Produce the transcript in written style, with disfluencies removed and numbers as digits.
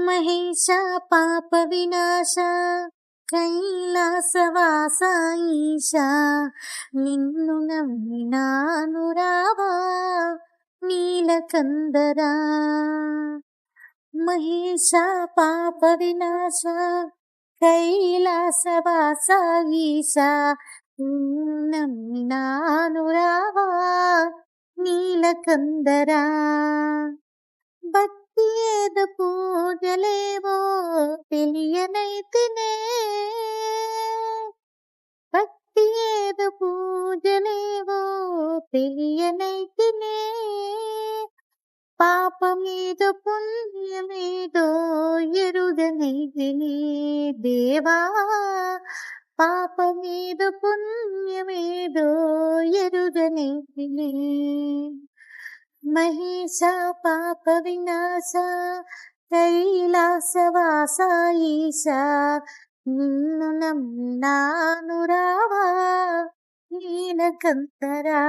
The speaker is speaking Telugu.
మహేశ పాప వినాశ కైలాసవాస ఈశ నిన్ను నమ్మినాను రావా నీలకందరా. మహేశ పాప వినాశ కైలాసవాస ఈశ నిన్ను నమ్మినాను రావా నీలకందరా. భక్తి ఏదో పూజలేవో తెలియనైతినే, భక్తి ఏదో పూజలేవో తెలియనైతినే, పాపమేదో పుణ్యమేదో ఎరుగనైతినే దేవా, పాపమేదో పుణ్యమేదో ఎరుగనైతినే. మహేశ పాప వినాశ కైలాసవాస ఈశ నిన్ను నమ్మినాను రావా నీలకందరా.